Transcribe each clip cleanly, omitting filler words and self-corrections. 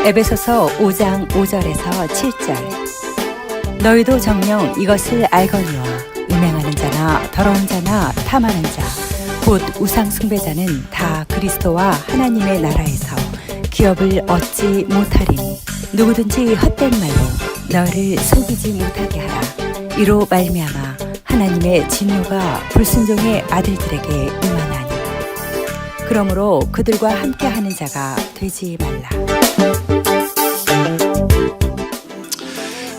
에베소서 5장 5절에서 7절. 너희도 정녕 이것을 알거니와 음행하는 자나 더러운 자나 탐하는 자 곧 우상 숭배자는 다 그리스도와 하나님의 나라에서 기업을 얻지 못하리니 누구든지 헛된 말로 너를 속이지 못하게 하라. 이로 말미암아 하나님의 진노가 불순종의 아들들에게 임하나니 그러므로 그들과 함께하는 자가 되지 말라.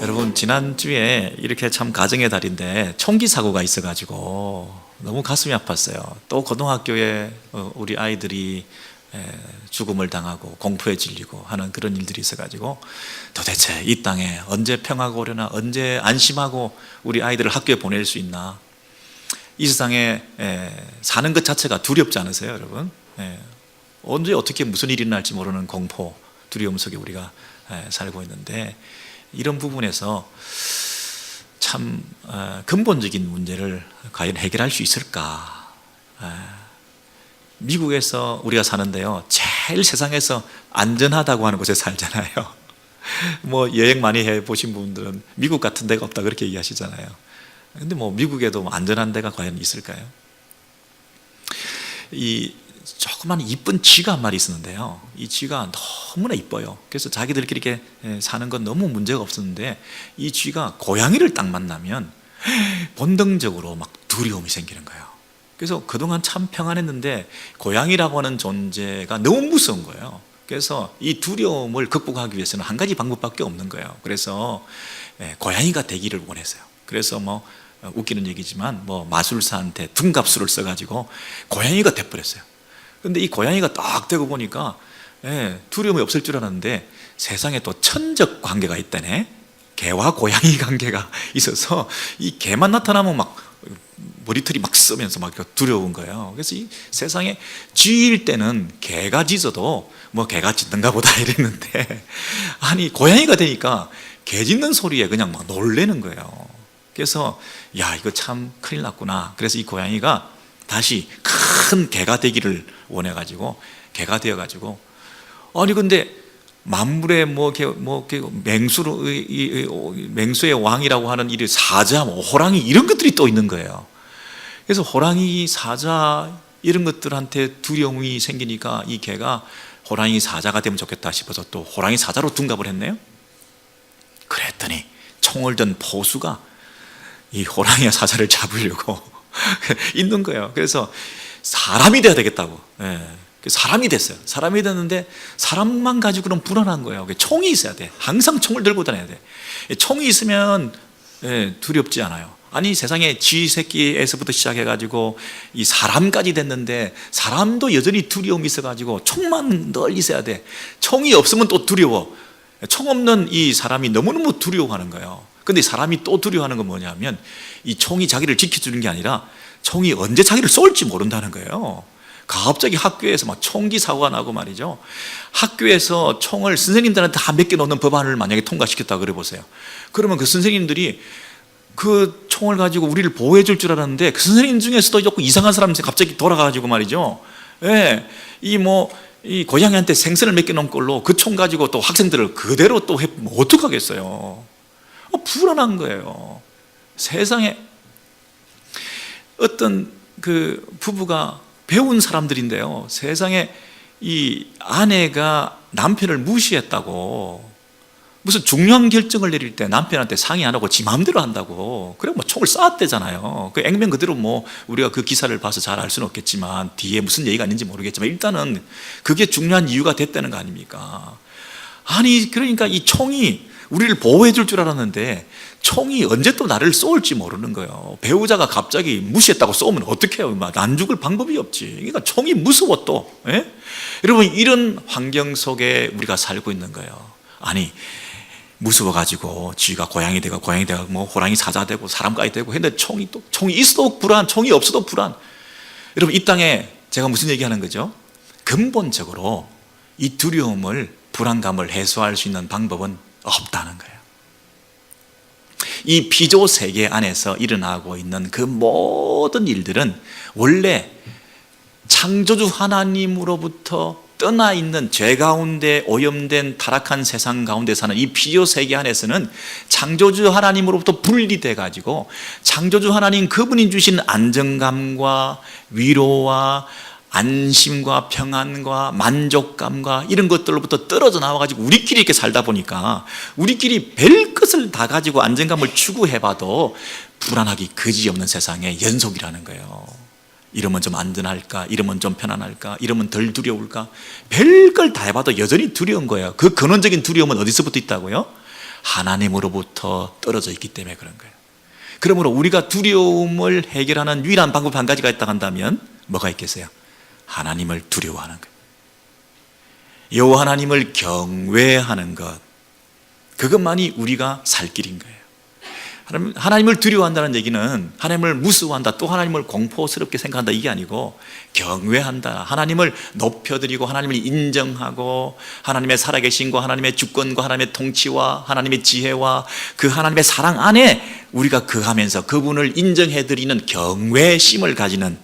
여러분, 지난주에 이렇게 참 가정의 달인데 총기 사고가 있어가지고 너무 가슴이 아팠어요. 또 고등학교에 우리 아이들이 죽음을 당하고 공포에 질리고 하는 그런 일들이 있어가지고 도대체 이 땅에 언제 평화가 오려나, 언제 안심하고 우리 아이들을 학교에 보낼 수 있나. 이 세상에 사는 것 자체가 두렵지 않으세요, 여러분? 언제 어떻게 무슨 일이 날지 모르는 공포, 두려움 속에 우리가 살고 있는데, 이런 부분에서 참 근본적인 문제를 과연 해결할 수 있을까? 미국에서 우리가 사는데요, 제일 세상에서 안전하다고 하는 곳에 살잖아요. 뭐 여행 많이 해보신 분들은 미국 같은 데가 없다 그렇게 얘기하시잖아요. 근데 뭐 미국에도 안전한 데가 과연 있을까요? 이 조그만 이쁜 쥐가 한 마리 있었는데요, 이 쥐가 너무나 이뻐요. 그래서 자기들끼리 이렇게 사는 건 너무 문제가 없었는데, 이 쥐가 고양이를 딱 만나면 본능적으로 막 두려움이 생기는 거예요. 그래서 그동안 참 평안했는데 고양이라고 하는 존재가 너무 무서운 거예요. 그래서 이 두려움을 극복하기 위해서는 한 가지 방법밖에 없는 거예요. 그래서 고양이가 되기를 원했어요. 그래서 뭐 웃기는 얘기지만 뭐 마술사한테 둔갑술을 써가지고 고양이가 돼버렸어요. 근데 이 고양이가 딱 되고 보니까 두려움이 없을 줄 알았는데 세상에 또 천적 관계가 있다네. 개와 고양이 관계가 있어서 이 개만 나타나면 막 머리털이 막 쓰면서 막 두려운 거예요. 그래서 이 세상에 쥐일 때는 개가 짖어도 뭐 개가 짖는가 보다 이랬는데, 아니 고양이가 되니까 개 짖는 소리에 그냥 막 놀래는 거예요. 그래서 야, 이거 참 큰일 났구나. 그래서 이 고양이가 다시 큰 개가 되기를 원해가지고 개가 되어가지고, 아니 근데 만물의 맹수의 왕이라고 하는 이 사자, 호랑이 이런 것들이 또 있는 거예요. 그래서 호랑이, 사자 이런 것들한테 두려움이 생기니까 이 개가 호랑이, 사자가 되면 좋겠다 싶어서 또 호랑이, 사자로 둔갑을 했네요. 그랬더니 총을 든 포수가 이 호랑이와 사자를 잡으려고 있는 거예요. 그래서 사람이 돼야 되겠다고, 사람이 됐어요. 사람이 됐는데 사람만 가지고는 불안한 거예요. 총이 있어야 돼. 항상 총을 들고 다녀야 돼. 총이 있으면 두렵지 않아요. 아니 세상에 쥐 새끼에서부터 시작해가지고 이 사람까지 됐는데 사람도 여전히 두려움이 있어가지고 총만 늘 있어야 돼. 총이 없으면 또 두려워. 총 없는 이 사람이 너무너무 두려워하는 거예요. 근데 사람이 또 두려워하는 건 뭐냐면 이 총이 자기를 지켜주는 게 아니라 총이 언제 자기를 쏠지 모른다는 거예요. 갑자기 학교에서 막 총기 사고가 나고 말이죠. 학교에서 총을 선생님들한테 다 맡겨놓는 법안을 만약에 통과시켰다 그래 보세요. 그러면 그 선생님들이 그 총을 가지고 우리를 보호해 줄 줄 알았는데 그 선생님 중에서도 조금 이상한 사람이 갑자기 돌아가가지고 말이죠. 이 고양이한테 생선을 맡겨놓은 걸로 그 총 가지고 또 학생들을 그대로 또 해보면 어떡하겠어요. 불안한 거예요. 세상에 어떤 그 부부가 배운 사람들인데요, 세상에 이 아내가 남편을 무시했다고 무슨 중요한 결정을 내릴 때 남편한테 상의 안 하고 지 마음대로 한다고, 그래 뭐 총을 쐈대잖아요. 그 액면 그대로 뭐 우리가 그 기사를 봐서 잘 알 수는 없겠지만 뒤에 무슨 얘기가 있는지 모르겠지만 일단은 그게 중요한 이유가 됐다는 거 아닙니까? 아니 그러니까 이 총이 우리를 보호해 줄 알았는데 총이 언제 또 나를 쏠지 모르는 거예요. 배우자가 갑자기 무시했다고 쏘면 어떡해요? 안 죽을 방법이 없지. 그러니까 총이 무서워 또. 여러분, 이런 환경 속에 우리가 살고 있는 거예요. 아니 무서워가지고 쥐가 고양이 되고 뭐 호랑이, 사자 되고 사람까지 되고 했는데 총이 있어도 불안, 총이 없어도 불안. 여러분, 이 땅에 제가 무슨 얘기하는 거죠? 근본적으로 이 두려움을, 불안감을 해소할 수 있는 방법은 없다는 거예요. 이 피조 세계 안에서 일어나고 있는 그 모든 일들은 원래 창조주 하나님으로부터 떠나 있는 죄 가운데 오염된 타락한 세상 가운데 사는 이 피조 세계 안에서는 창조주 하나님으로부터 분리돼 가지고 창조주 하나님 그분이 주신 안정감과 위로와 안심과 평안과 만족감과 이런 것들로부터 떨어져 나와가지고 우리끼리 이렇게 살다 보니까 우리끼리 별 것을 다 가지고 안정감을 추구해봐도 불안하기 그지없는 세상의 연속이라는 거예요. 이러면 좀 안전할까? 이러면 좀 편안할까? 이러면 덜 두려울까? 별걸 다 해봐도 여전히 두려운 거예요. 그 근원적인 두려움은 어디서부터 있다고요? 하나님으로부터 떨어져 있기 때문에 그런 거예요. 그러므로 우리가 두려움을 해결하는 유일한 방법 한 가지가 있다 한다면 뭐가 있겠어요? 하나님을 두려워하는 것, 여호와 하나님을 경외하는 것, 그것만이 우리가 살 길인 거예요. 하나님을 두려워한다는 얘기는 하나님을 무서워한다, 또 하나님을 공포스럽게 생각한다 이게 아니고 경외한다, 하나님을 높여드리고 하나님을 인정하고 하나님의 살아계신과 하나님의 주권과 하나님의 통치와 하나님의 지혜와 그 하나님의 사랑 안에 우리가 거하면서 그분을 인정해드리는 경외심을 가지는,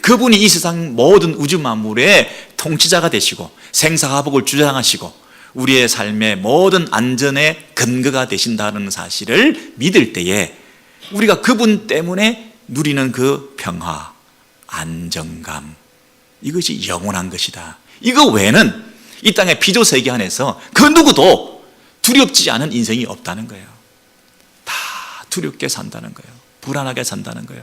그분이 이 세상 모든 우주 만물의 통치자가 되시고 생사화복을 주장하시고 우리의 삶의 모든 안전의 근거가 되신다는 사실을 믿을 때에 우리가 그분 때문에 누리는 그 평화, 안정감, 이것이 영원한 것이다. 이거 외에는 이 땅의 피조 세계 안에서 그 누구도 두렵지 않은 인생이 없다는 거예요. 다 두렵게 산다는 거예요. 불안하게 산다는 거예요.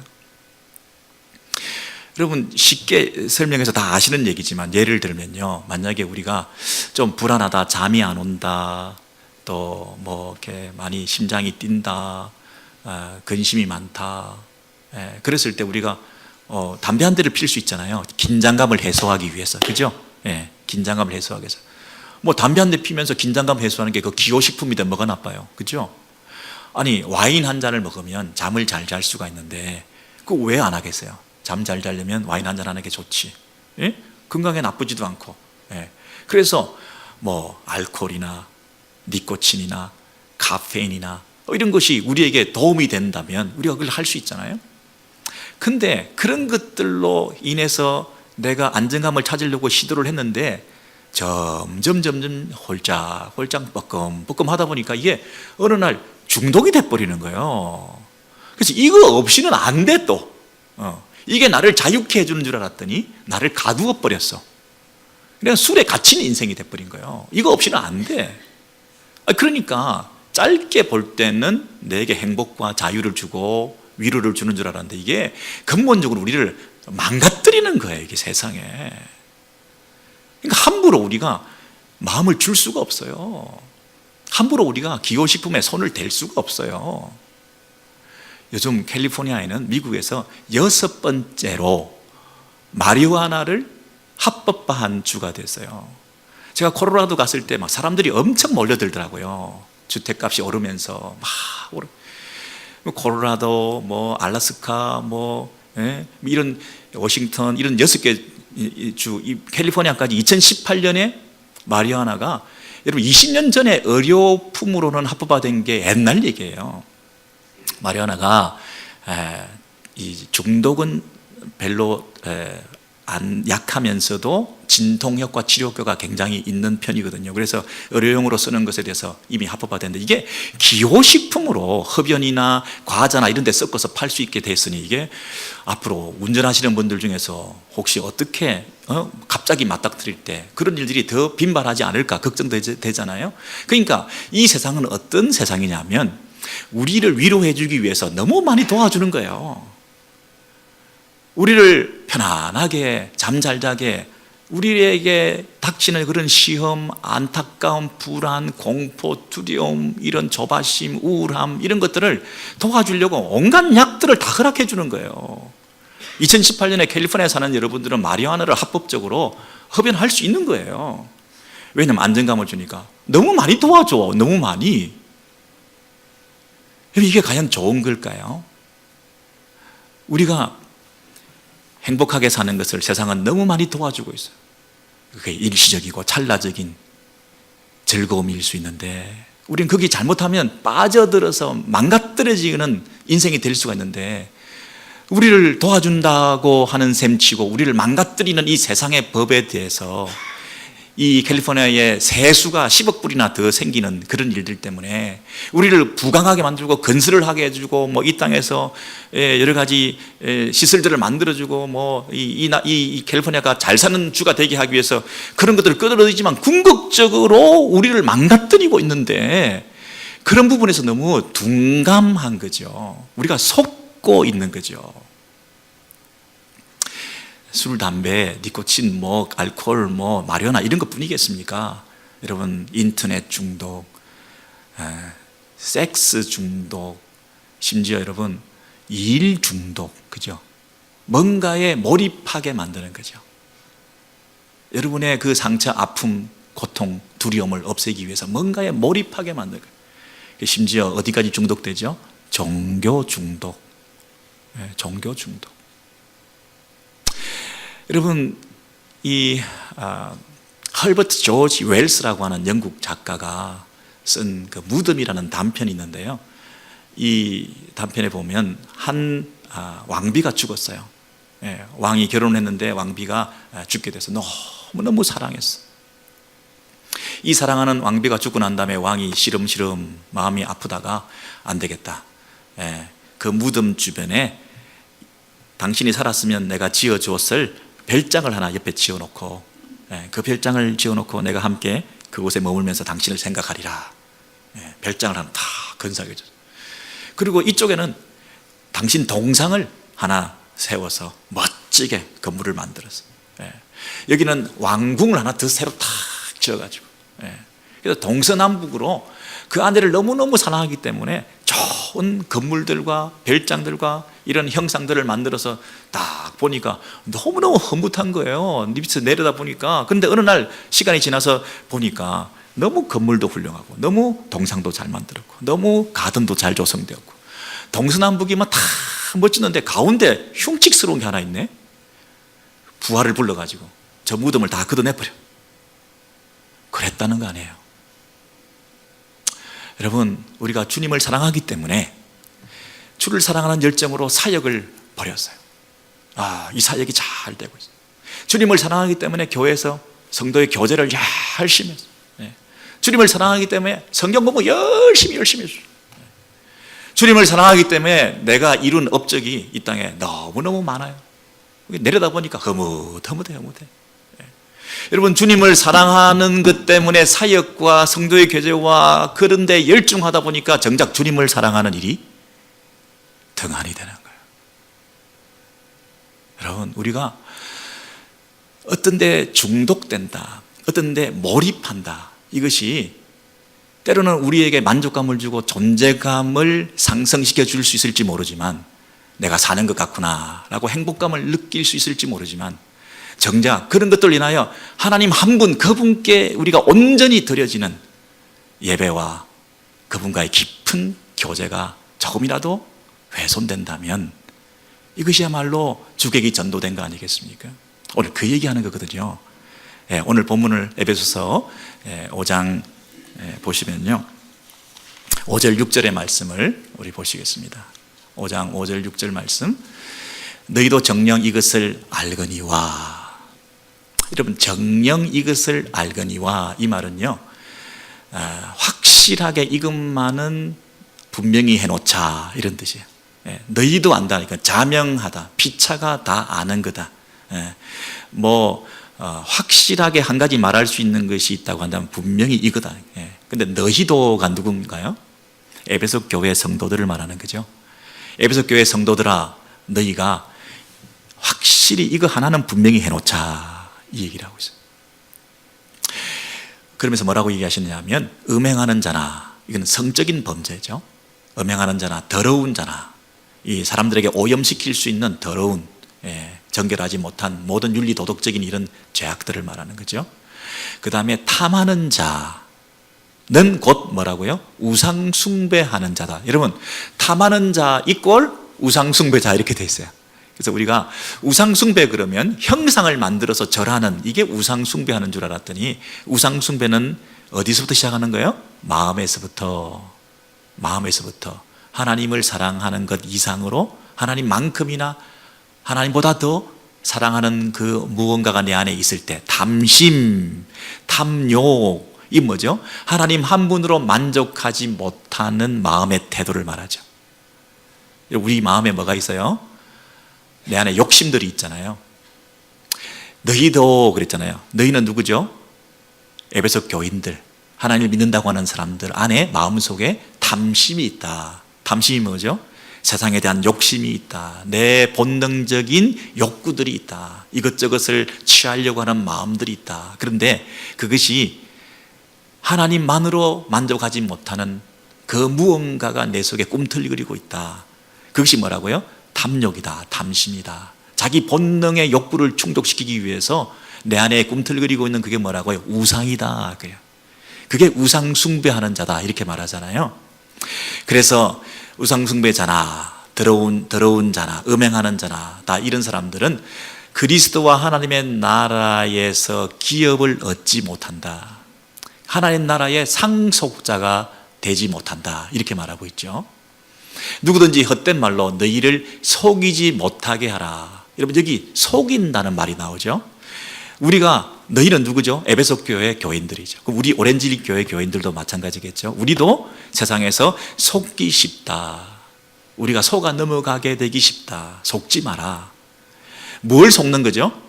여러분, 쉽게 설명해서 다 아시는 얘기지만 예를 들면요, 만약에 우리가 좀 불안하다, 잠이 안 온다, 또 뭐 이렇게 많이 심장이 뛴다, 근심이 많다, 그랬을 때 우리가 담배 한 대를 필 수 있잖아요. 긴장감을 해소하기 위해서, 그죠? 긴장감을 해소하기 위해서. 뭐 담배 한 대 피면서 긴장감 해소하는 게 그 기호식품이든 뭐가 나빠요, 그죠? 아니, 와인 한 잔을 먹으면 잠을 잘 잘 수가 있는데 그거 왜 안 하겠어요? 잠 잘 자려면 와인 한잔 하는 게 좋지. 건강에 나쁘지도 않고. 그래서 뭐 알코올이나 니코틴이나 카페인이나 이런 것이 우리에게 도움이 된다면 우리가 그걸 할 수 있잖아요. 근데 그런 것들로 인해서 내가 안정감을 찾으려고 시도를 했는데 점점 홀짝 뻐끔뻐끔 하다 보니까 이게 어느 날 중독이 돼버리는 거예요. 그래서 이거 없이는 안 돼 또. 이게 나를 자유케 해주는 줄 알았더니 나를 가두어 버렸어. 그냥 술에 갇힌 인생이 돼버린 거예요. 이거 없이는 안 돼. 그러니까 짧게 볼 때는 내게 행복과 자유를 주고 위로를 주는 줄 알았는데 이게 근본적으로 우리를 망가뜨리는 거예요, 이게 세상에. 그러니까 함부로 우리가 마음을 줄 수가 없어요. 함부로 우리가 기호식품에 손을 댈 수가 없어요. 요즘 캘리포니아에는 미국에서 6번째로 마리화나를 합법화한 주가 됐어요. 제가 콜로라도 갔을 때 막 사람들이 엄청 몰려들더라고요. 주택값이 오르면서 막 오르. 콜로라도, 뭐 알래스카, 이런 워싱턴 이런 6개 주, 이 캘리포니아까지 2018년에 마리화나가 여러분 20년 전에 의료품으로는 합법화된 게 옛날 얘기예요. 마리화나가 이 중독은 별로 안 약하면서도 진통효과, 치료효과가 굉장히 있는 편이거든요. 그래서 의료용으로 쓰는 것에 대해서 이미 합법화됐는데 이게 기호식품으로 흡연이나 과자나 이런 데 섞어서 팔 수 있게 됐으니 이게 앞으로 운전하시는 분들 중에서 혹시 어떻게 갑자기 맞닥뜨릴 때 그런 일들이 더 빈발하지 않을까 걱정되잖아요. 그러니까 이 세상은 어떤 세상이냐면 우리를 위로해 주기 위해서 너무 많이 도와주는 거예요. 우리를 편안하게 잠 잘 자게, 우리에게 닥치는 그런 시험, 안타까움, 불안, 공포, 두려움, 이런 조바심, 우울함 이런 것들을 도와주려고 온갖 약들을 다 허락해 주는 거예요. 2018년에 캘리포니아에 사는 여러분들은 마리화나를 합법적으로 흡연할 수 있는 거예요. 왜냐하면 안정감을 주니까. 너무 많이 도와줘, 너무 많이. 이게 과연 좋은 걸까요? 우리가 행복하게 사는 것을 세상은 너무 많이 도와주고 있어요. 그게 일시적이고 찰나적인 즐거움일 수 있는데 우리는 거기 잘못하면 빠져들어서 망가뜨려지는 인생이 될 수가 있는데 우리를 도와준다고 하는 셈치고 우리를 망가뜨리는 이 세상의 법에 대해서 이 캘리포니아에 세수가 10억 불이나 더 생기는 그런 일들 때문에 우리를 부강하게 만들고 건설을 하게 해주고 뭐 이 땅에서 여러 가지 시설들을 만들어주고 뭐 이 캘리포니아가 잘 사는 주가 되게 하기 위해서 그런 것들을 끌어들이지만 궁극적으로 우리를 망가뜨리고 있는데 그런 부분에서 너무 둔감한 거죠. 우리가 속고 있는 거죠. 술, 담배, 니코틴, 뭐 알코올, 뭐 마리화나 이런 것 뿐이겠습니까? 여러분 인터넷 중독, 섹스 중독, 심지어 여러분 일 중독, 그죠? 뭔가에 몰입하게 만드는 거죠. 여러분의 그 상처, 아픔, 고통, 두려움을 없애기 위해서 뭔가에 몰입하게 만드는 거예요. 심지어 어디까지 중독되죠? 종교 중독, 종교 중독. 여러분 이 헐버트 조지 웰스라고 하는 영국 작가가 쓴 그 무덤이라는 단편이 있는데요. 이 단편에 보면 한 왕비가 죽었어요. 왕이 결혼했는데 왕비가 죽게 돼서 너무너무 사랑했어. 이 사랑하는 왕비가 죽고 난 다음에 왕이 시름시름 마음이 아프다가 안 되겠다. 그 무덤 주변에 당신이 살았으면 내가 지어주었을 별장을 하나 옆에 지어놓고 그 별장을 지어놓고 내가 함께 그곳에 머물면서 당신을 생각하리라. 별장을 하나 다 건설해 줬어요. 그리고 이쪽에는 당신 동상을 하나 세워서 멋지게 건물을 만들었어요. 여기는 왕궁을 하나 더 새로 탁 지어가지고 그래서 동서남북으로 그 아내를 너무너무 사랑하기 때문에 좋은 건물들과 별장들과 이런 형상들을 만들어서 딱 보니까 너무너무 흐뭇한 거예요. 밑에서 내려다 보니까. 그런데 어느 날 시간이 지나서 보니까 너무 건물도 훌륭하고 너무 동상도 잘 만들었고 너무 가든도 잘 조성되었고 동서남북이면 다 멋지는데 가운데 흉측스러운 게 하나 있네. 부하를 불러가지고 저 무덤을 다 걷어내버려. 그랬다는 거 아니에요. 여러분 우리가 주님을 사랑하기 때문에 주를 사랑하는 열정으로 사역을 벌였어요. 이 사역이 잘 되고 있어요. 주님을 사랑하기 때문에 교회에서 성도의 교제를 열심히 했어요. 주님을 사랑하기 때문에 성경 공부 열심히 했어요. 주님을 사랑하기 때문에 내가 이룬 업적이 이 땅에 너무너무 많아요. 내려다 보니까 흐뭇해. 여러분 주님을 사랑하는 것 때문에 사역과 성도의 교제와 그런 데 열중하다 보니까 정작 주님을 사랑하는 일이 등한히 되는 거예요. 여러분 우리가 어떤 데 중독된다, 어떤 데 몰입한다, 이것이 때로는 우리에게 만족감을 주고 존재감을 상승시켜 줄 수 있을지 모르지만 내가 사는 것 같구나 라고 행복감을 느낄 수 있을지 모르지만 정작 그런 것들로 인하여 하나님 한 분 그분께 우리가 온전히 드려지는 예배와 그분과의 깊은 교제가 조금이라도 훼손된다면 이것이야말로 주객이 전도된 거 아니겠습니까? 오늘 그 얘기하는 거거든요. 오늘 본문을 에베소서 5장 보시면요 5절 6절의 말씀을 우리 보시겠습니다. 5장 5절 6절 말씀, 너희도 정녕 이것을 알거니와. 여러분 정녕 이것을 알거니와 이 말은요 확실하게 이것만은 분명히 해놓자 이런 뜻이에요. 너희도 안다니까 자명하다, 피차가 다 아는 거다. 확실하게 한 가지 말할 수 있는 것이 있다고 한다면 분명히 이거다. 근데 너희도가 누군가요? 에베소 교회 성도들을 말하는 거죠. 에베소 교회 성도들아 너희가 확실히 이거 하나는 분명히 해놓자 이 얘기를 하고 있어요. 그러면서 뭐라고 얘기하시느냐 하면 음행하는 자나, 이건 성적인 범죄죠. 음행하는 자나 더러운 자나, 이 사람들에게 오염시킬 수 있는 더러운 정결하지 못한 모든 윤리 도덕적인 이런 죄악들을 말하는 거죠. 그 다음에 탐하는 자는 곧 뭐라고요? 우상 숭배하는 자다. 여러분 탐하는 자 이꼴 우상 숭배자 이렇게 돼 있어요. 그래서 우리가 우상 숭배 그러면 형상을 만들어서 절하는, 이게 우상 숭배하는 줄 알았더니 우상 숭배는 어디서부터 시작하는 거예요? 마음에서부터 하나님을 사랑하는 것 이상으로 하나님만큼이나 하나님보다 더 사랑하는 그 무언가가 내 안에 있을 때 담심, 탐욕, 이 뭐죠? 하나님 한 분으로 만족하지 못하는 마음의 태도를 말하죠. 우리 마음에 뭐가 있어요? 내 안에 욕심들이 있잖아요. 너희도 그랬잖아요. 너희는 누구죠? 에베소 교인들, 하나님을 믿는다고 하는 사람들 안에 마음속에 담심이 있다. 담심이 뭐죠? 세상에 대한 욕심이 있다. 내 본능적인 욕구들이 있다. 이것저것을 취하려고 하는 마음들이 있다. 그런데 그것이 하나님만으로 만족하지 못하는 그 무언가가 내 속에 꿈틀거리고 있다. 그것이 뭐라고요? 탐욕이다. 담심이다. 자기 본능의 욕구를 충족시키기 위해서 내 안에 꿈틀거리고 있는 그게 뭐라고요? 우상이다. 그게 우상 숭배하는 자다. 이렇게 말하잖아요. 그래서 우상 숭배자나 더러운 자나 음행하는 자나 다 이런 사람들은 그리스도와 하나님의 나라에서 기업을 얻지 못한다. 하나님 나라의 상속자가 되지 못한다. 이렇게 말하고 있죠. 누구든지 헛된 말로 너희를 속이지 못하게 하라. 여러분 여기 속인다는 말이 나오죠. 우리가 너희는 누구죠? 에베소 교회 교인들이죠. 그럼 우리 오렌지 교회 교인들도 마찬가지겠죠. 우리도 세상에서 속기 쉽다. 우리가 속아 넘어가게 되기 쉽다. 속지 마라. 뭘 속는 거죠?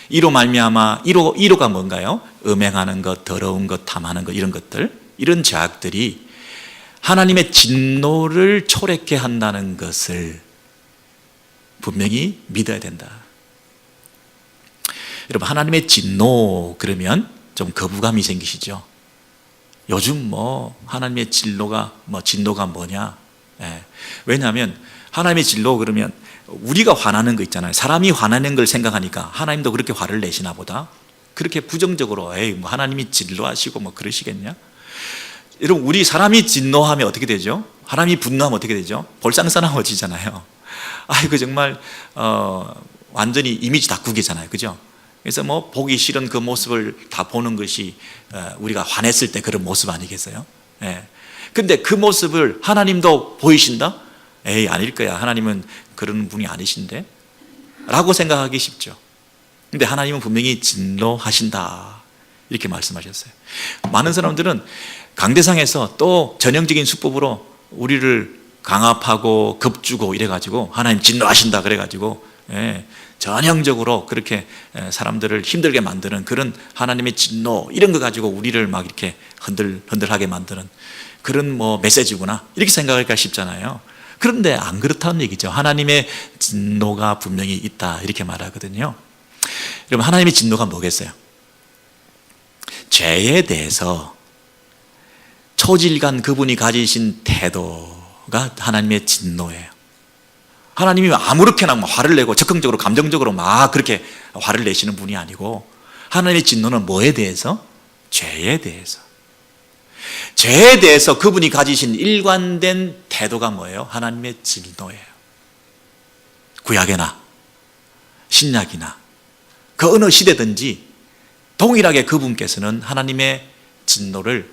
이로 말미암아 이로가 뭔가요? 음행하는 것, 더러운 것, 탐하는 것 이런 것들, 이런 죄악들이 하나님의 진노를 초래케 한다는 것을 분명히 믿어야 된다. 여러분 하나님의 진노 그러면 좀 거부감이 생기시죠? 요즘 하나님의 진노가 뭐냐? 왜냐하면 하나님의 진노 그러면 우리가 화나는 거 있잖아요. 사람이 화나는 걸 생각하니까 하나님도 그렇게 화를 내시나 보다. 그렇게 부정적으로 하나님이 진노하시고 그러시겠냐? 여러분 우리 사람이 진노하면 어떻게 되죠? 하나님이 분노하면 어떻게 되죠? 볼상사나워지잖아요. 아이고 정말 완전히 이미지 다꾸기잖아요. 그죠? 그래서 보기 싫은 그 모습을 다 보는 것이 우리가 화냈을 때 그런 모습 아니겠어요? 근데 그 모습을 하나님도 보이신다? 아닐 거야. 하나님은 그런 분이 아니신데? 라고 생각하기 쉽죠. 근데 하나님은 분명히 진노하신다. 이렇게 말씀하셨어요. 많은 사람들은 강대상에서 또 전형적인 수법으로 우리를 강압하고 겁주고 이래가지고 하나님 진노하신다 그래가지고 전형적으로 그렇게 사람들을 힘들게 만드는 그런 하나님의 진노 이런 거 가지고 우리를 막 이렇게 흔들하게 만드는 그런 메시지구나 이렇게 생각할까 싶잖아요. 그런데 안 그렇다는 얘기죠. 하나님의 진노가 분명히 있다 이렇게 말하거든요. 여러분 하나님의 진노가 뭐겠어요? 죄에 대해서 초질간 그분이 가지신 태도가 하나님의 진노예요. 하나님이 아무렇게나 화를 내고 적극적으로 감정적으로 막 그렇게 화를 내시는 분이 아니고 하나님의 진노는 뭐에 대해서? 죄에 대해서. 죄에 대해서 그분이 가지신 일관된 태도가 뭐예요? 하나님의 진노예요. 구약이나 신약이나 그 어느 시대든지 동일하게 그분께서는 하나님의 진노를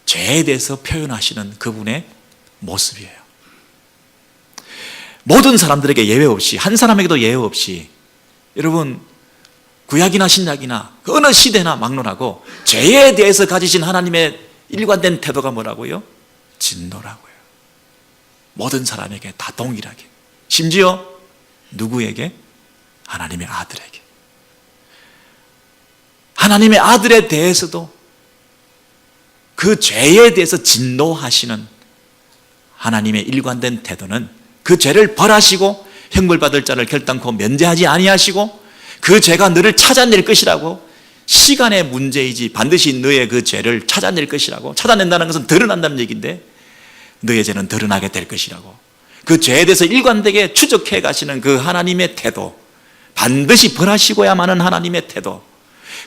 죄에 대해서 표현하시는 그분의 모습이에요. 모든 사람들에게 예외 없이 한 사람에게도 예외 없이 여러분 구약이나 신약이나 그 어느 시대나 막론하고 죄에 대해서 가지신 하나님의 일관된 태도가 뭐라고요? 진노라고요. 모든 사람에게 다 동일하게. 심지어 누구에게? 하나님의 아들에게. 하나님의 아들에 대해서도 그 죄에 대해서 진노하시는 하나님의 일관된 태도는 그 죄를 벌하시고 형벌받을 자를 결단코 면제하지 아니하시고 그 죄가 너를 찾아낼 것이라고 시간의 문제이지 반드시 너의 그 죄를 찾아낼 것이라고 찾아낸다는 것은 드러난다는 얘기인데 너의 죄는 드러나게 될 것이라고 그 죄에 대해서 일관되게 추적해 가시는 그 하나님의 태도 반드시 벌하시고야 마는 하나님의 태도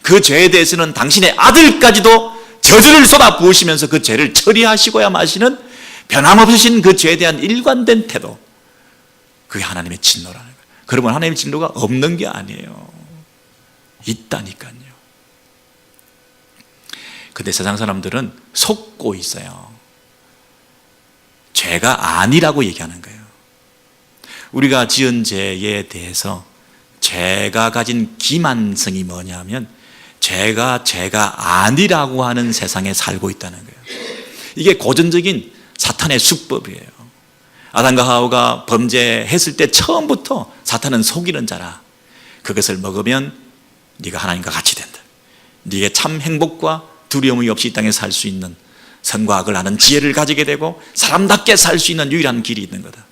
그 죄에 대해서는 당신의 아들까지도 저주를 쏟아 부으시면서 그 죄를 처리하시고야 마시는 변함없으신 그 죄에 대한 일관된 태도 그게 하나님의 진노라는 거예요. 그러면 하나님의 진노가 없는 게 아니에요. 있다니까요. 근데 세상 사람들은 속고 있어요. 죄가 아니라고 얘기하는 거예요. 우리가 지은 죄에 대해서 죄가 가진 기만성이 뭐냐면 죄가 아니라고 하는 세상에 살고 있다는 거예요. 이게 고전적인 사탄의 수법이에요. 아담과 하와가 범죄했을 때 처음부터 사탄은 속이는 자라. 그것을 먹으면 네가 하나님과 같이 된다. 네게 참 행복과 두려움이 없이 이 땅에 살 수 있는 선과 악을 아는 지혜를 가지게 되고 사람답게 살 수 있는 유일한 길이 있는 거다.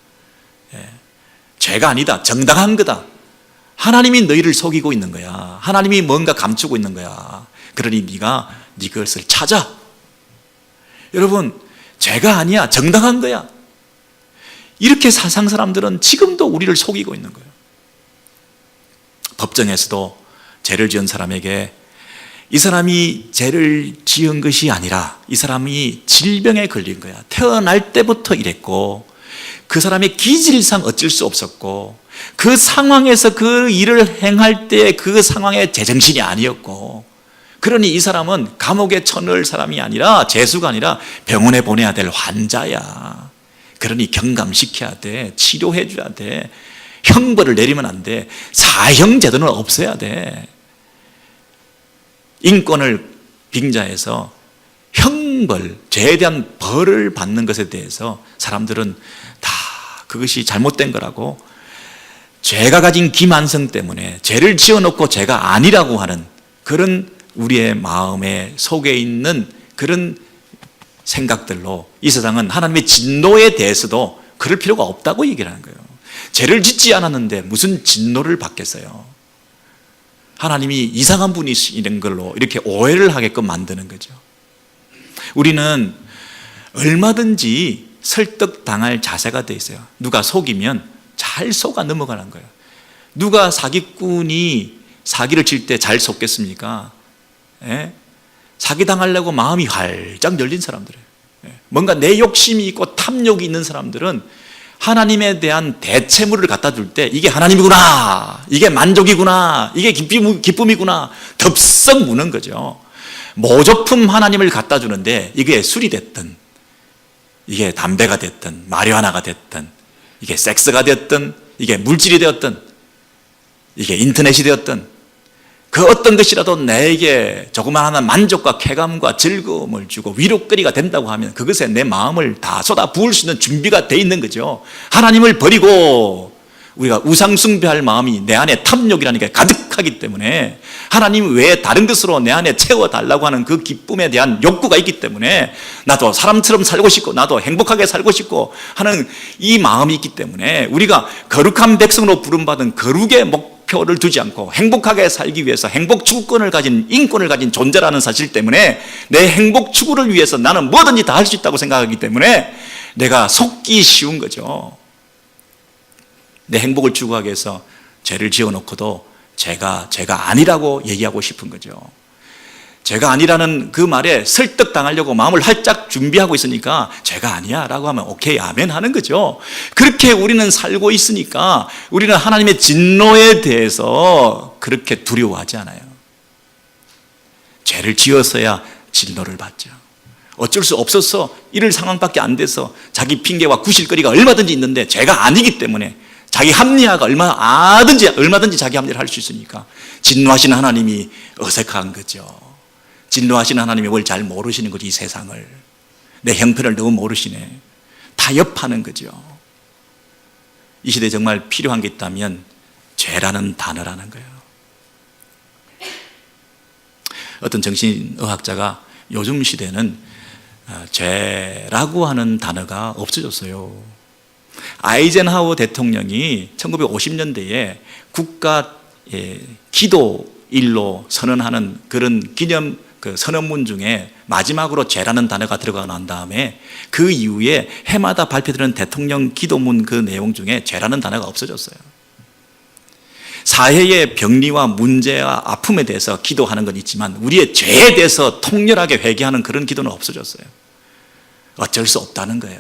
죄가 아니다. 정당한 거다. 하나님이 너희를 속이고 있는 거야. 하나님이 뭔가 감추고 있는 거야. 그러니 네가 네 것을 찾아. 여러분, 죄가 아니야. 정당한 거야. 이렇게 사상 사람들은 지금도 우리를 속이고 있는 거예요. 법정에서도 죄를 지은 사람에게 이 사람이 죄를 지은 것이 아니라 이 사람이 질병에 걸린 거야. 태어날 때부터 이랬고 그 사람의 기질상 어쩔 수 없었고 그 상황에서 그 일을 행할 때 그 상황에 제정신이 아니었고 그러니 이 사람은 감옥에 쳐넣을 사람이 아니라 죄수가 아니라 병원에 보내야 될 환자야. 그러니 경감시켜야 돼. 치료해 줘야 돼. 형벌을 내리면 안 돼. 사형제도는 없어야 돼. 인권을 빙자해서 형벌, 죄에 대한 벌을 받는 것에 대해서 사람들은 다 그것이 잘못된 거라고 죄가 가진 기만성 때문에 죄를 지어놓고 죄가 아니라고 하는 그런 우리의 마음에 속에 있는 그런 생각들로 이 세상은 하나님의 진노에 대해서도 그럴 필요가 없다고 얘기를 하는 거예요. 죄를 짓지 않았는데 무슨 진노를 받겠어요. 하나님이 이상한 분이시는 걸로 이렇게 오해를 하게끔 만드는 거죠. 우리는 얼마든지 설득당할 자세가 돼 있어요. 누가 속이면 잘 속아 넘어가는 거예요. 누가 사기꾼이 사기를 칠 때 잘 속겠습니까? 사기당하려고 마음이 활짝 열린 사람들이에요. 뭔가 내 욕심이 있고 탐욕이 있는 사람들은 하나님에 대한 대체물을 갖다 줄 때 이게 하나님이구나, 이게 만족이구나, 이게 기쁨이구나 덥석 무는 거죠. 모조품 하나님을 갖다 주는데 이게 술이 됐든 이게 담배가 됐든 마리화나가 됐든 이게 섹스가 됐든 이게 물질이 되었든 이게 인터넷이 되었든 그 어떤 것이라도 나에게 조그마한 만족과 쾌감과 즐거움을 주고 위로거리가 된다고 하면 그것에 내 마음을 다 쏟아 부을 수 있는 준비가 돼 있는 거죠. 하나님을 버리고 우리가 우상숭배할 마음이 내 안에 탐욕이라는 게 가득하기 때문에 하나님 외에 다른 것으로 내 안에 채워달라고 하는 그 기쁨에 대한 욕구가 있기 때문에 나도 사람처럼 살고 싶고 나도 행복하게 살고 싶고 하는 이 마음이 있기 때문에 우리가 거룩한 백성으로 부름받은 거룩의 목표를 두지 않고 행복하게 살기 위해서 행복 추구권을 가진 인권을 가진 존재라는 사실 때문에 내 행복 추구를 위해서 나는 뭐든지 다 할 수 있다고 생각하기 때문에 내가 속기 쉬운 거죠. 내 행복을 추구하기 위해서 죄를 지어놓고도 죄가 아니라고 얘기하고 싶은 거죠. 죄가 아니라는 그 말에 설득당하려고 마음을 활짝 준비하고 있으니까 죄가 아니야 라고 하면 오케이 아멘 하는 거죠. 그렇게 우리는 살고 있으니까 우리는 하나님의 진노에 대해서 그렇게 두려워하지 않아요. 죄를 지어서야 진노를 받죠. 어쩔 수 없어서 이럴 상황밖에 안 돼서 자기 핑계와 구실거리가 얼마든지 있는데 죄가 아니기 때문에 자기 합리화가 얼마든지 자기 합리화를 할 수 있으니까 진노하시는 하나님이 어색한 거죠. 진노하시는 하나님이 뭘 잘 모르시는 거지. 이 세상을 내 형편을 너무 모르시네. 타협하는 거죠. 이 시대에 정말 필요한 게 있다면 죄라는 단어라는 거예요. 어떤 정신의학자가 요즘 시대는 죄라고 하는 단어가 없어졌어요. 아이젠하워 대통령이 1950년대에 국가 기도일로 선언하는 그런 기념 선언문 중에 마지막으로 죄라는 단어가 들어가 난 다음에 그 이후에 해마다 발표되는 대통령 기도문 그 내용 중에 죄라는 단어가 없어졌어요. 사회의 병리와 문제와 아픔에 대해서 기도하는 건 있지만 우리의 죄에 대해서 통렬하게 회개하는 그런 기도는 없어졌어요. 어쩔 수 없다는 거예요.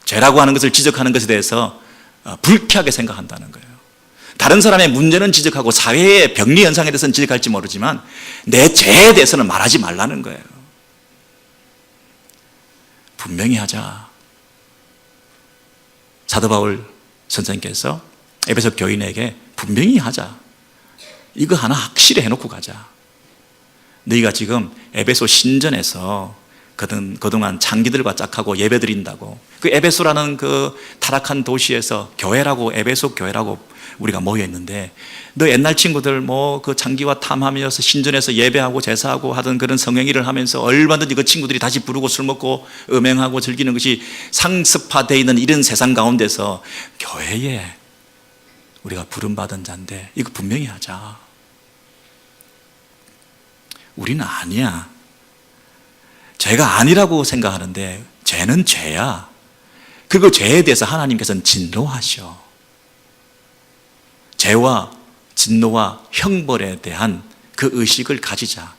죄라고 하는 것을 지적하는 것에 대해서 불쾌하게 생각한다는 거예요. 다른 사람의 문제는 지적하고 사회의 병리 현상에 대해서는 지적할지 모르지만 내 죄에 대해서는 말하지 말라는 거예요. 분명히 하자. 사도 바울 선생님께서 에베소 교인에게 분명히 하자. 이거 하나 확실히 해놓고 가자. 너희가 지금 에베소 신전에서 그동안 장기들과 짝하고 예배 드린다고, 그 에베소라는 그 타락한 도시에서 교회라고, 에베소 교회라고 우리가 모여있는데, 너 옛날 친구들 뭐 그 장기와 탐하면서 신전에서 예배하고 제사하고 하던 그런 성행위를 하면서 얼마든지 그 친구들이 다시 부르고 술 먹고 음행하고 즐기는 것이 상습화되어 있는 이런 세상 가운데서 교회에 우리가 부름받은 자인데 이거 분명히 하자. 우리는 아니야. 죄가 아니라고 생각하는데 죄는 죄야. 그리고 죄에 대해서 하나님께서는 진노하셔. 죄와 진노와 형벌에 대한 그 의식을 가지자.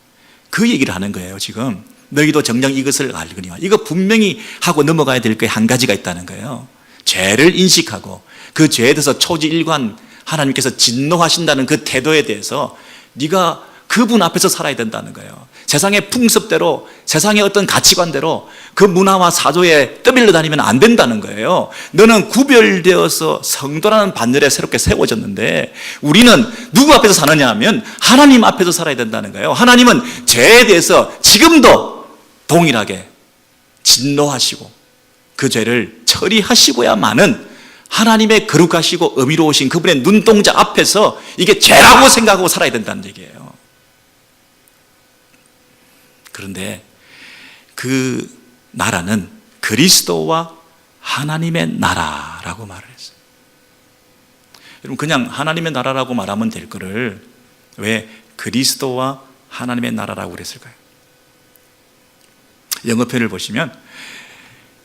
그 얘기를 하는 거예요. 지금 너희도 정녕 이것을 알거니와. 이거 분명히 하고 넘어가야 될 게 한 가지가 있다는 거예요. 죄를 인식하고 그 죄에 대해서 초지일관 하나님께서 진노하신다는 그 태도에 대해서 네가 그분 앞에서 살아야 된다는 거예요. 세상의 풍습대로, 세상의 어떤 가치관대로 그 문화와 사조에 떠밀려 다니면 안 된다는 거예요. 너는 구별되어서 성도라는 반열에 새롭게 세워졌는데 우리는 누구 앞에서 사느냐 하면 하나님 앞에서 살아야 된다는 거예요. 하나님은 죄에 대해서 지금도 동일하게 진노하시고 그 죄를 처리하시고야만은 하나님의 거룩하시고 의미로우신 그분의 눈동자 앞에서 이게 죄라고 생각하고 살아야 된다는 얘기예요. 그런데 그 나라는 그리스도와 하나님의 나라라고 말을 했어요. 여러분, 그냥 하나님의 나라라고 말하면 될 거를 왜 그리스도와 하나님의 나라라고 그랬을까요? 영어 표현을 보시면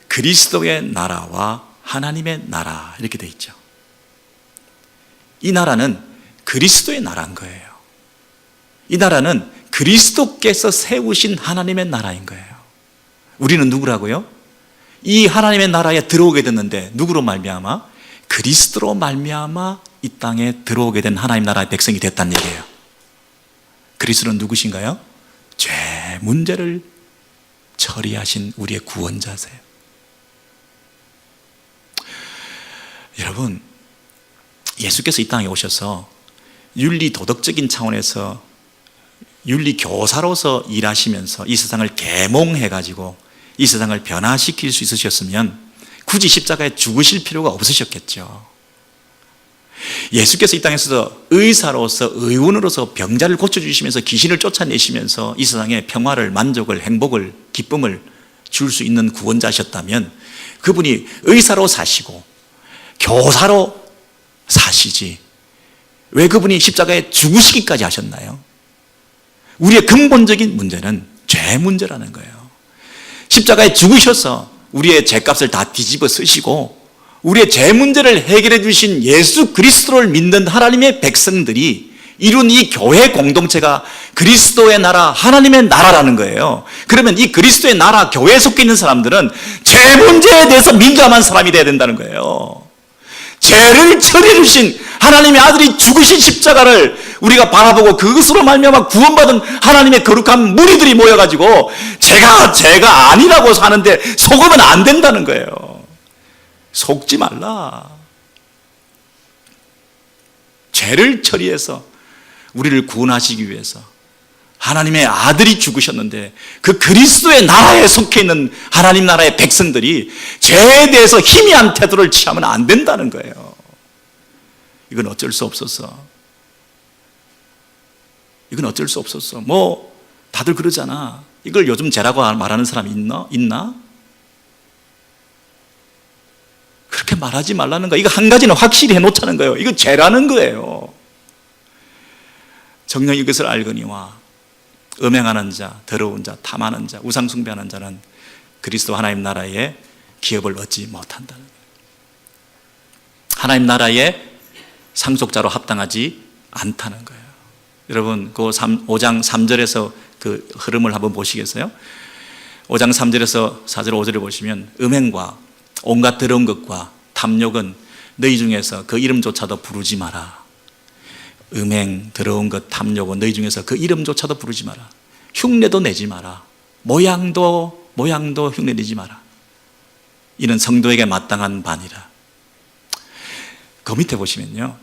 그리스도의 나라와 하나님의 나라 이렇게 돼 있죠. 이 나라는 그리스도의 나라인 거예요. 이 나라는 그리스도께서 세우신 하나님의 나라인 거예요. 우리는 누구라고요? 이 하나님의 나라에 들어오게 됐는데 누구로 말미암아? 그리스도로 말미암아 이 땅에 들어오게 된 하나님 나라의 백성이 됐다는 얘기예요. 그리스도는 누구신가요? 죄 문제를 처리하신 우리의 구원자세요. 여러분, 예수께서 이 땅에 오셔서 윤리 도덕적인 차원에서 윤리 교사로서 일하시면서 이 세상을 계몽해가지고 이 세상을 변화시킬 수 있으셨으면 굳이 십자가에 죽으실 필요가 없으셨겠죠. 예수께서 이 땅에서 의사로서, 의원으로서 병자를 고쳐주시면서 귀신을 쫓아내시면서 이 세상에 평화를, 만족을, 행복을, 기쁨을 줄 수 있는 구원자셨다면 그분이 의사로 사시고 교사로 사시지 왜 그분이 십자가에 죽으시기까지 하셨나요? 우리의 근본적인 문제는 죄 문제라는 거예요. 십자가에 죽으셔서 우리의 죄값을 다 뒤집어 쓰시고 우리의 죄 문제를 해결해 주신 예수 그리스도를 믿는 하나님의 백성들이 이룬 이 교회 공동체가 그리스도의 나라, 하나님의 나라라는 거예요. 그러면 이 그리스도의 나라, 교회에 속해 있는 사람들은 죄 문제에 대해서 민감한 사람이 되어야 된다는 거예요. 죄를 처리해 주신 하나님의 아들이 죽으신 십자가를 우리가 바라보고 그것으로 말미암아 구원받은 하나님의 거룩한 무리들이 모여가지고 죄가 아니라고 사는데 속으면 안 된다는 거예요. 속지 말라. 죄를 처리해서 우리를 구원하시기 위해서 하나님의 아들이 죽으셨는데 그 그리스도의 나라에 속해 있는 하나님 나라의 백성들이 죄에 대해서 희미한 태도를 취하면 안 된다는 거예요. 이건 어쩔 수 없었어. 이건 어쩔 수 없었어. 뭐 다들 그러잖아. 이걸 요즘 죄라고 말하는 사람이 있나? 그렇게 말하지 말라는 거야. 이거 한 가지는 확실히 해놓자는 거예요. 이거 죄라는 거예요. 정녕 이것을 알거니와 음행하는 자, 더러운 자, 탐하는 자, 우상 숭배하는 자는 그리스도 하나님 나라의 기업을 얻지 못한다는 거예요. 하나님 나라의 상속자로 합당하지 않다는 거예요. 여러분, 그 5장 3절에서 그 흐름을 한번 보시겠어요? 5장 3절에서 4절 5절을 보시면 음행과 온갖 더러운 것과 탐욕은 너희 중에서 그 이름조차도 부르지 마라. 음행, 더러운 것, 탐욕은 너희 중에서 그 이름조차도 부르지 마라. 흉내도 내지 마라. 모양도 흉내내지 마라. 이는 성도에게 마땅한 반이라. 그 밑에 보시면요,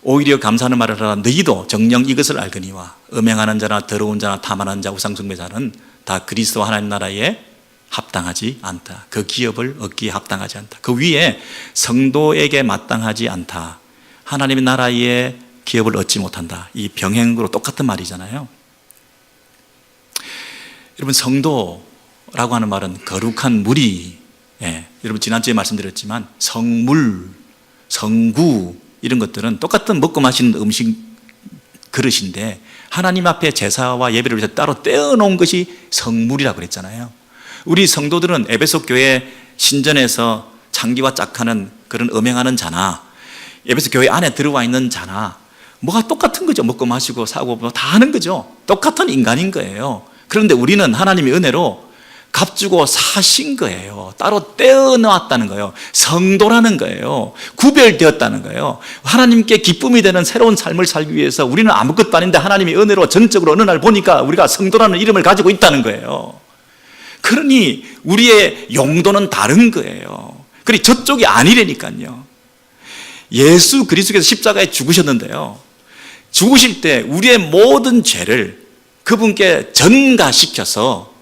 오히려 감사하는 말을 하라. 너희도 정녕 이것을 알거니와 음행하는 자나 더러운 자나 탐하는 자 우상숭배자는 다 그리스도 하나님 나라에 합당하지 않다. 그 기업을 얻기에 합당하지 않다. 그 위에 성도에게 마땅하지 않다. 하나님의 나라의 기업을 얻지 못한다. 이 병행으로 똑같은 말이잖아요. 여러분, 성도라고 하는 말은 거룩한 무리, 여러분 지난주에 말씀드렸지만 성물, 성구 이런 것들은 똑같은 먹고 마시는 음식 그릇인데 하나님 앞에 제사와 예배를 위해서 따로 떼어놓은 것이 성물이라고 그랬잖아요. 우리 성도들은 에베소 교회 신전에서 창기와 짝하는 그런 음행하는 자나 에베소 교회 안에 들어와 있는 자나 뭐가 똑같은 거죠. 먹고 마시고 사고 뭐 다 하는 거죠. 똑같은 인간인 거예요. 그런데 우리는 하나님의 은혜로 값주고 사신 거예요. 따로 떼어놓았다는 거예요. 성도라는 거예요. 구별되었다는 거예요. 하나님께 기쁨이 되는 새로운 삶을 살기 위해서 우리는 아무것도 아닌데 하나님의 은혜로 전적으로 어느 날 보니까 우리가 성도라는 이름을 가지고 있다는 거예요. 그러니 우리의 용도는 다른 거예요. 그리고 저쪽이 아니라니까요. 예수 그리스도께서 십자가에 죽으셨는데요, 죽으실 때 우리의 모든 죄를 그분께 전가시켜서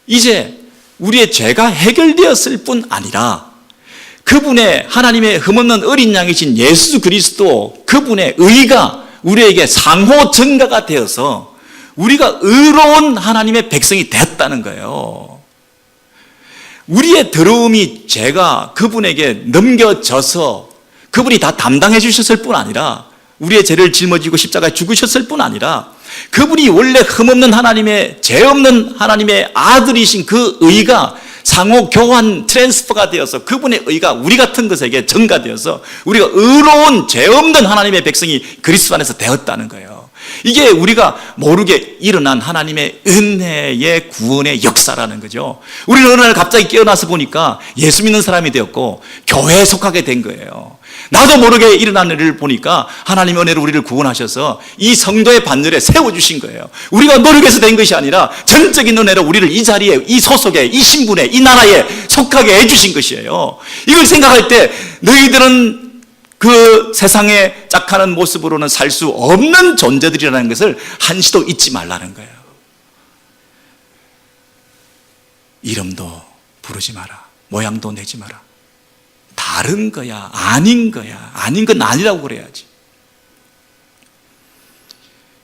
이제 우리의 죄가 해결되었을 뿐 아니라 그분의 하나님의 흠없는 어린 양이신 예수 그리스도 그분의 의가 우리에게 상호 전가가 되어서 우리가 의로운 하나님의 백성이 됐다는 거예요. 우리의 더러움이 죄가 그분에게 넘겨져서 그분이 다 담당해 주셨을 뿐 아니라 우리의 죄를 짊어지고 십자가에 죽으셨을 뿐 아니라 그분이 원래 흠없는 하나님의 죄 없는 하나님의 아들이신 그 의가 상호 교환 트랜스퍼가 되어서 그분의 의가 우리 같은 것에게 전가되어서 우리가 의로운 죄 없는 하나님의 백성이 그리스도 안에서 되었다는 거예요. 이게 우리가 모르게 일어난 하나님의 은혜의 구원의 역사라는 거죠. 우리는 어느 날 갑자기 깨어나서 보니까 예수 믿는 사람이 되었고 교회에 속하게 된 거예요. 나도 모르게 일어난 일을 보니까 하나님의 은혜로 우리를 구원하셔서 이 성도의 반열에 세워주신 거예요. 우리가 노력해서 된 것이 아니라 전적인 은혜로 우리를 이 자리에, 이 소속에, 이 신분에, 이 나라에 속하게 해주신 것이에요. 이걸 생각할 때 너희들은 그 세상에 짝하는 모습으로는 살 수 없는 존재들이라는 것을 한시도 잊지 말라는 거예요. 이름도 부르지 마라. 모양도 내지 마라. 다른 거야, 아닌 거야, 아닌 건 아니라고 그래야지.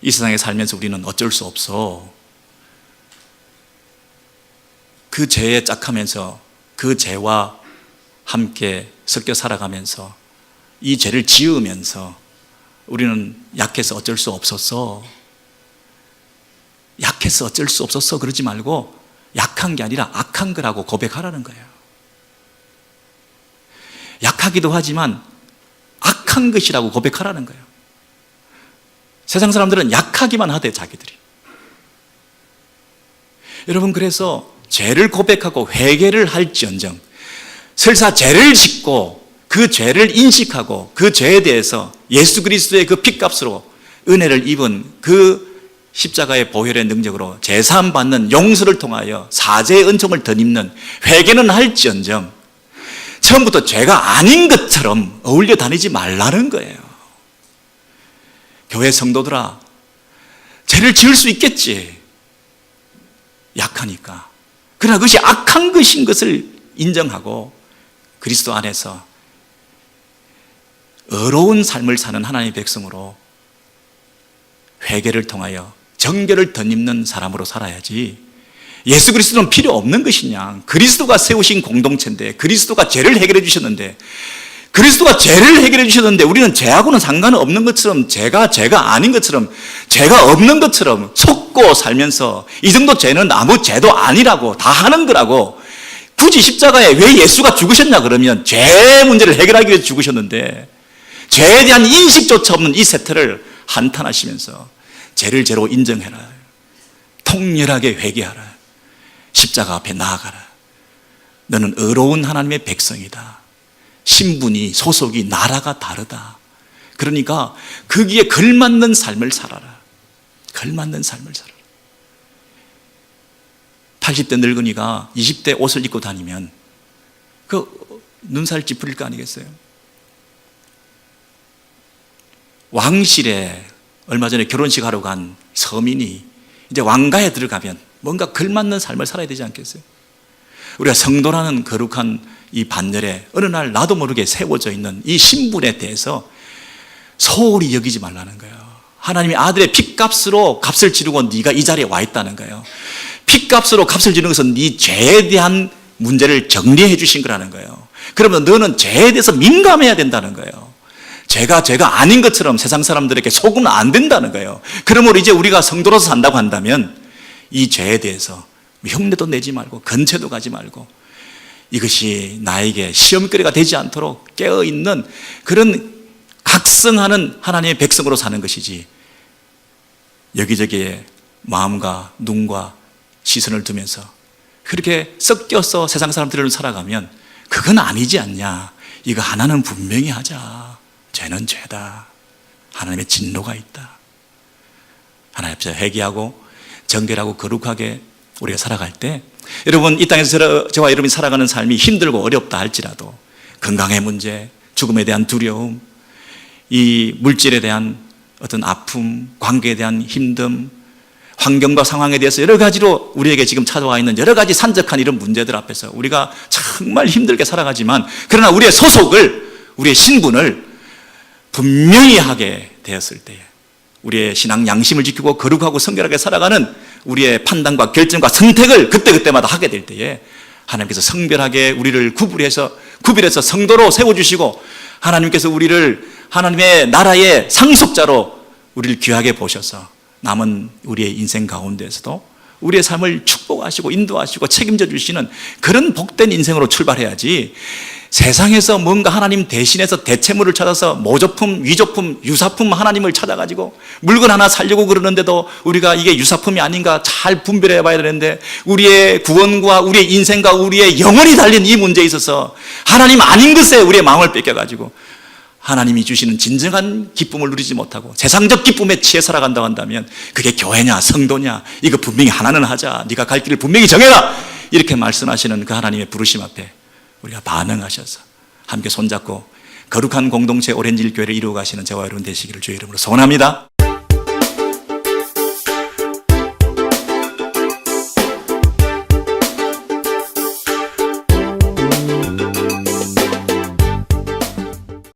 이 세상에 살면서 우리는 어쩔 수 없어. 그 죄에 짝하면서 그 죄와 함께 섞여 살아가면서 이 죄를 지으면서 우리는 약해서 어쩔 수 없었어. 약해서 어쩔 수 없었어 그러지 말고 약한 게 아니라 악한 거라고 고백하라는 거예요. 약하기도 하지만 악한 것이라고 고백하라는 거예요. 세상 사람들은 약하기만 하대, 자기들이. 여러분, 그래서 죄를 고백하고 회개를 할지언정 설사 죄를 짓고 그 죄를 인식하고 그 죄에 대해서 예수 그리스도의 그 핏값으로 은혜를 입은 그 십자가의 보혈의 능력으로 제사함 받는 용서를 통하여 사죄의 은총을 덧입는 회개는 할지언정 처음부터 죄가 아닌 것처럼 어울려 다니지 말라는 거예요. 교회 성도들아, 죄를 지을 수 있겠지. 약하니까. 그러나 그것이 악한 것인 것을 인정하고 그리스도 안에서 의로운 삶을 사는 하나님의 백성으로 회개를 통하여 정결을 덧입는 사람으로 살아야지. 예수 그리스도는 필요 없는 것이냐. 그리스도가 세우신 공동체인데, 그리스도가 죄를 해결해 주셨는데, 그리스도가 죄를 해결해 주셨는데 우리는 죄하고는 상관없는 것처럼, 죄가 아닌 것처럼, 죄가 없는 것처럼 속고 살면서 이 정도 죄는 아무 죄도 아니라고, 다 하는 거라고. 굳이 십자가에 왜 예수가 죽으셨냐 그러면 죄 문제를 해결하기 위해서 죽으셨는데 죄에 대한 인식조차 없는 이 세태를 한탄하시면서 죄를 죄로 인정해라. 통렬하게 회개하라. 십자가 앞에 나아가라. 너는 의로운 하나님의 백성이다. 신분이, 소속이, 나라가 다르다. 그러니까 거기에 걸맞는 삶을 살아라. 걸맞는 삶을 살아라. 80대 늙은이가 20대 옷을 입고 다니면 그 눈살 찌푸릴 거 아니겠어요? 왕실에 얼마 전에 결혼식 하러 간 서민이 이제 왕가에 들어가면 뭔가 걸맞는 삶을 살아야 되지 않겠어요? 우리가 성도라는 거룩한 이 반열에 어느 날 나도 모르게 세워져 있는 이 신분에 대해서 소홀히 여기지 말라는 거예요. 하나님이 아들의 핏값으로 값을 지르고 네가 이 자리에 와 있다는 거예요. 핏값으로 값을 지르는 것은 네 죄에 대한 문제를 정리해 주신 거라는 거예요. 그러면 너는 죄에 대해서 민감해야 된다는 거예요. 죄가 아닌 것처럼 세상 사람들에게 속으면 안 된다는 거예요. 그러므로 이제 우리가 성도로서 산다고 한다면 이 죄에 대해서 흉내도 내지 말고 근처도 가지 말고 이것이 나에게 시험거리가 되지 않도록 깨어있는 그런 각성하는 하나님의 백성으로 사는 것이지, 여기저기에 마음과 눈과 시선을 두면서 그렇게 섞여서 세상 사람들을 살아가면 그건 아니지 않냐. 이거 하나는 분명히 하자. 죄는 죄다. 하나님의 진노가 있다. 하나님 앞에서 회개하고 정결하고 거룩하게 우리가 살아갈 때, 여러분 이 땅에서 저와 여러분이 살아가는 삶이 힘들고 어렵다 할지라도 건강의 문제, 죽음에 대한 두려움, 이 물질에 대한 어떤 아픔, 관계에 대한 힘듦, 환경과 상황에 대해서 여러 가지로 우리에게 지금 찾아와 있는 여러 가지 산적한 이런 문제들 앞에서 우리가 정말 힘들게 살아가지만, 그러나 우리의 소속을, 우리의 신분을 분명히 하게 되었을 때에 우리의 신앙 양심을 지키고 거룩하고 성결하게 살아가는 우리의 판단과 결정과 선택을 그때그때마다 하게 될 때에 하나님께서 성별하게 우리를 구별해서 성도로 세워주시고, 하나님께서 우리를 하나님의 나라의 상속자로 우리를 귀하게 보셔서 남은 우리의 인생 가운데에서도 우리의 삶을 축복하시고 인도하시고 책임져 주시는 그런 복된 인생으로 출발해야지, 세상에서 뭔가 하나님 대신해서 대체물을 찾아서 모조품, 위조품, 유사품 하나님을 찾아가지고 물건 하나 살려고 그러는데도 우리가 이게 유사품이 아닌가 잘 분별해 봐야 되는데, 우리의 구원과 우리의 인생과 우리의 영혼이 달린 이 문제에 있어서 하나님 아닌 것에 우리의 마음을 뺏겨가지고 하나님이 주시는 진정한 기쁨을 누리지 못하고 세상적 기쁨에 취해 살아간다고 한다면 그게 교회냐 성도냐, 이거 분명히 하나는 하자. 네가 갈 길을 분명히 정해라. 이렇게 말씀하시는 그 하나님의 부르심 앞에 우리가 반응하셔서 함께 손잡고 거룩한 공동체 오렌지힐 교회를 이루어 가시는 저와 여러분 되시기를 주의 이름으로 소원합니다.